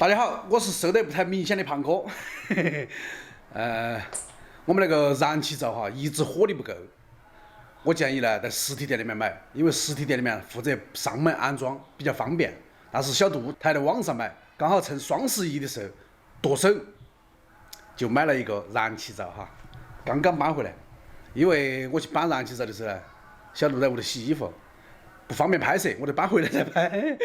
大家好，我是瘦得不太明显的胖哥。我们那个燃气灶哈，一直火力不够。我建议呢，在实体店里面买，因为实体店里面负责上门安装比较方便。但是小杜他还在网上买，刚好趁双11的时候剁手，就买了一个燃气灶哈，刚刚搬回来。因为我去搬燃气灶的时候呢，小杜在屋头洗衣服，不方便拍摄，我就搬回来再拍。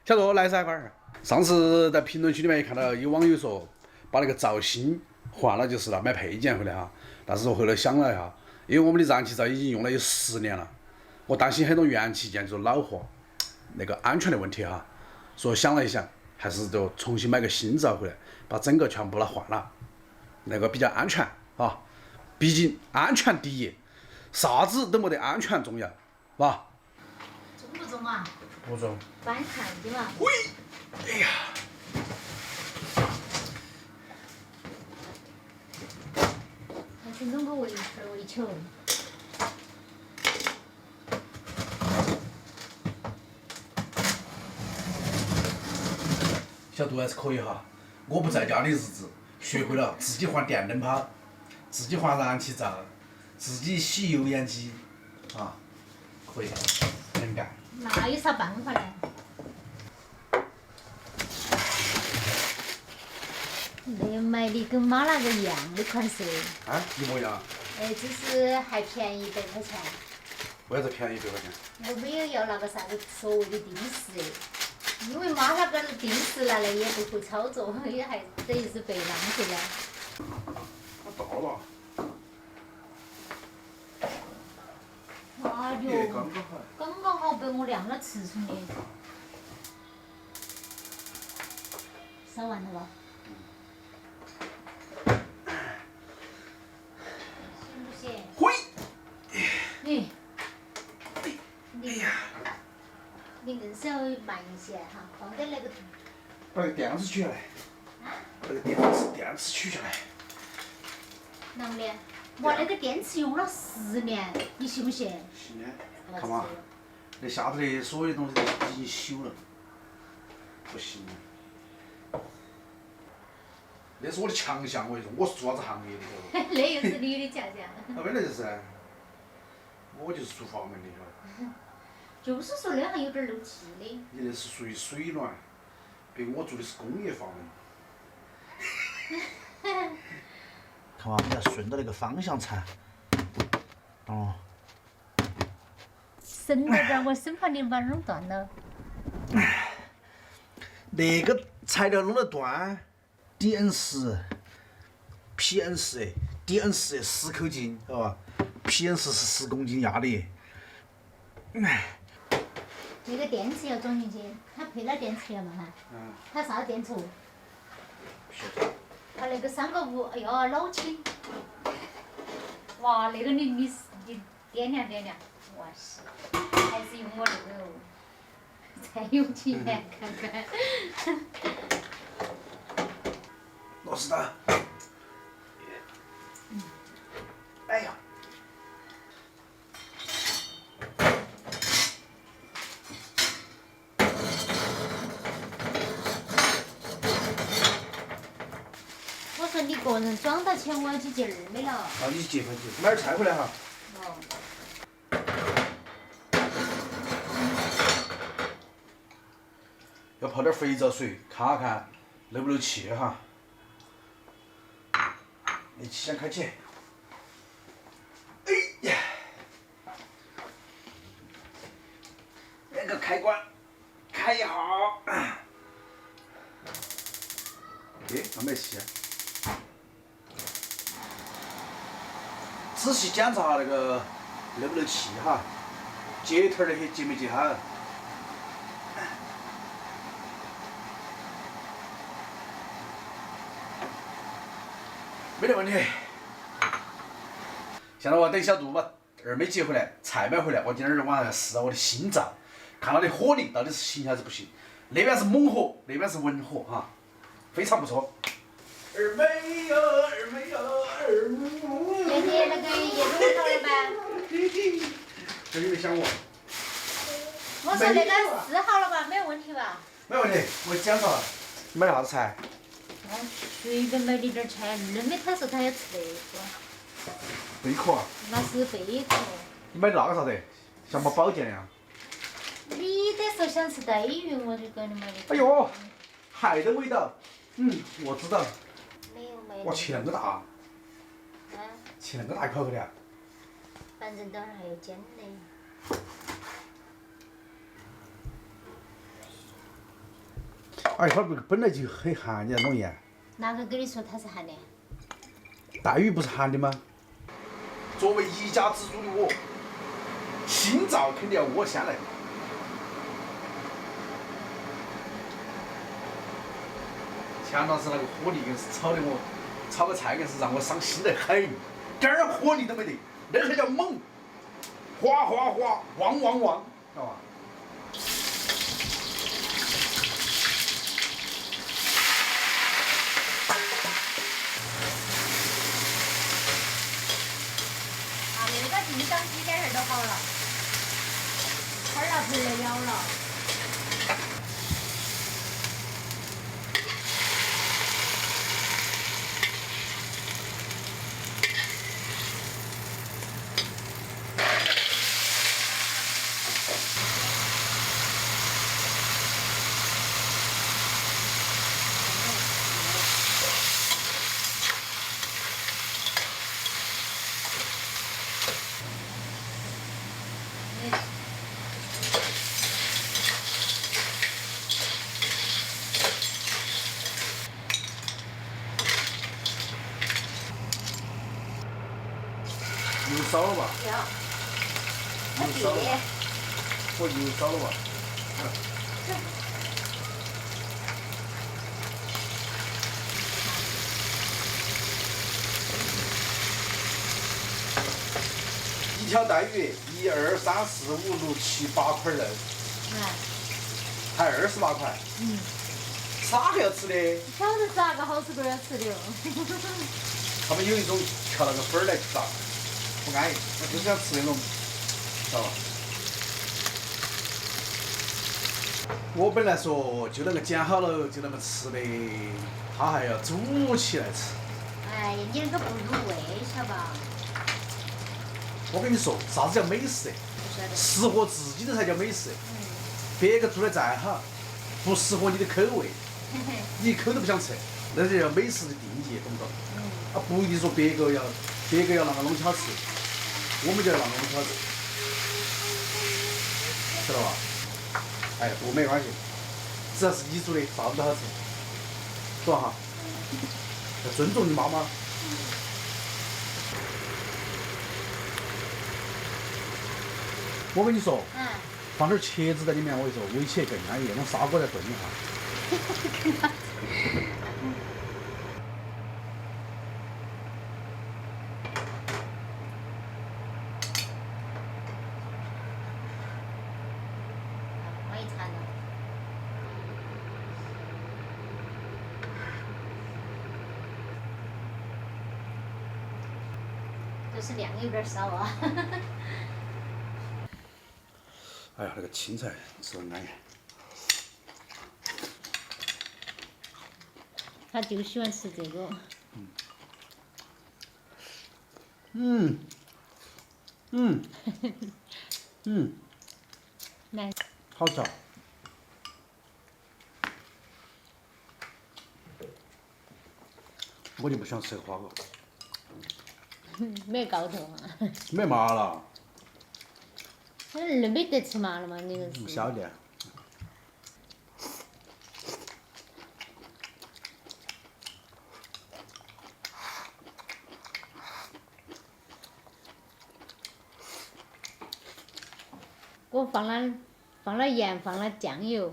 小杜来噻，快儿。上次在评论区里面也看到有网友说，把那个灶芯换了就是了，买配件回来哈。但是我后来想了一下，因为我们的燃气灶已经用了有10年了，我担心很多元器件就是老化，那个安全的问题哈。所以想了一想，还是就重新买个新灶回来，把整个全部都换了，那个比较安全啊。毕竟安全第一，啥子都没得安全重要，是吧？重不重啊？不重。搬看的嘛。喂，哎呀！还是弄个围球。小杜还是可以哈，我不在家的日子，学会了自己换电灯泡，自己换燃气灶，自己洗油烟机，啊，可以，能干。那有啥办法呢？那买的跟妈那个一样的款式。啊，一模一样。只是还便宜100块钱。为啥子便宜100块钱？我没有要那个啥子所谓的定时，因为妈那个定时拿来也不会操作，也还等于是被浪费了。我到了。哎呦，刚刚好被我量了尺寸的。烧完了吧？行不行？喂！你硬是要慢一些哈，放点那个。把那个电池取下来。啊？把那个电池取下来。啷个的？哇，那个电池用了10年，你信不信？10年。看嘛，那下头的所有东西都已经朽了，不行。那是我的强项，我跟你说，我是做啥子行业的，晓得不？那又是你的强项。那本来就是噻，我就是出房门的，晓得不？就是说那还有点漏气的。你那是属于水暖，别个我住的是工业房门。看嘛，我们要顺着那个方向铲，哦。省着点，我生怕你把弄断了。那个材料弄得断 ，DN10，PN10，DN10 10口径，晓得吧 ？PN10是10公斤压力。那个电池要装进去，它配了电池了嘛哈？它啥电池？它那个3个5，哎呀，老轻。哇，那个你掂量掂量，哇塞，还是用我那个哦，才有钱看看。螺丝刀。哎呀！我说你个人装到钱，我要去借2的了。啊，你去结婚去，买点菜回来哈。哦。要泡点肥皂水，看看漏不漏气哈。那气先开起。哎呀！那个开关开一下。哎，那没气。仔细检查下那个漏不漏气哈，接头那些接没接好。没得问题。现在我等小杜把二妹接回来，菜买回来，我今儿晚上要试我的新灶，看它的火力到底是行还是不行。那边是猛火，那边是文火哈，非常不错。二妹哟，二妹哟，二妹。那你那个叶东好了呗？这有没想我？我说那个4好了吧，没有问题吧？没问题，我检查了。买了啥子菜？随便买的点儿菜，恁没他说他要吃那个，贝壳。那是贝壳。你买的那个啥子？像么保健呀？你得说想吃带鱼，我就给你买的。哎呦，还的味道。我知道。没有买。哇，切那么大。啊。切那么大一块块的。反正等会儿还要煎的。哎，它本来就很寒，你再弄盐。哪个跟你说它是寒的？带鱼不是寒的吗？作为一家之主的我，心照肯定要我先来。钱老师那个火力硬是炒的我，炒个菜硬是让我伤心得很，点儿火力都没得，那才叫猛，哗哗哗，汪汪汪，知道吧？那个地上几点儿都好了，盆儿了盆儿了了。油少了吧？要。油少了吧？我油少了吧？一条带鱼，1、2、3、4、5、6、7、8块肉，才28块。啥个要吃的？晓得咋个好吃都要吃的哦。他们有一种调那个粉儿来炸，不安逸，我就是想吃那种，知道吧？我本来说就那个剪好了就那么吃的，他还要煮起来吃。哎呀，你那个不入味，晓得吧？我跟你说，啥子叫美食？不晓得。适合自己的才叫美食。别个做的再好，不适合你的口味，你一口都不想吃，那就叫美食的定义，懂不懂？啊，不一定说别个要让个东西好吃，我们就要让个东西好吃，知道吧？哎，不没关系，只要是你做的，啥子都好吃，说哈，要尊重你妈妈。我跟你说，放点茄子在里面，我跟你说，煨起来更安逸，用砂锅再炖一下。我一馋了。就是量有点少啊。哎呀，那个青菜吃得安逸。他就喜欢吃这个。来。好吃啊。我就不喜欢吃花蛤。没搞头嘛。没麻了。那没得吃麻了嘛？那个是。不晓得。我放了盐，放了酱油，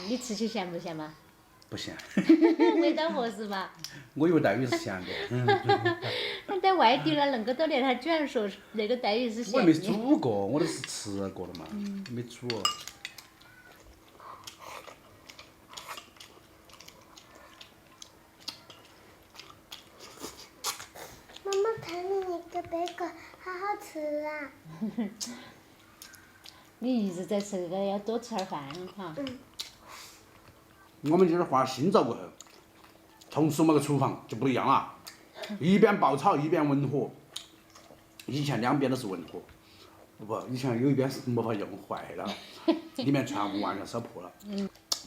你吃起咸不咸嘛？不咸。味道合适吧？我以为带鱼是咸的。他在外地了恁个多年，他居然说那个带鱼是咸的。我也没煮过，我都是吃过的嘛，没煮。妈妈看你那个贝壳，好好吃啊！你一直在吃这个，要多吃点饭哈。我们今儿换了新灶过后，重拾我们个厨房就不一样了，一边爆炒一边文火。以前两边都是文火，不，以前有一边是没法用坏了，里面全部完全烧破了。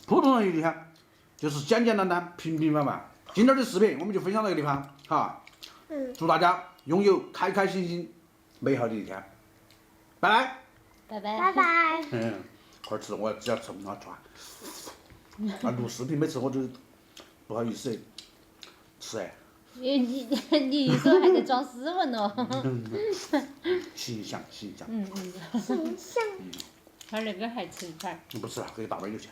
普通人一天就是简简单单、平平凡凡。今天的视频我们就分享到这个地方，哈。祝大家拥有开开心心、美好的一天。拜拜。拜拜。拜拜。快吃，我只要吃不下去。啊，录视频每次我都不好意思吃哎。你一说还在装斯文哦。形象。形象。他那个还吃一块。不吃了，给大杯就去。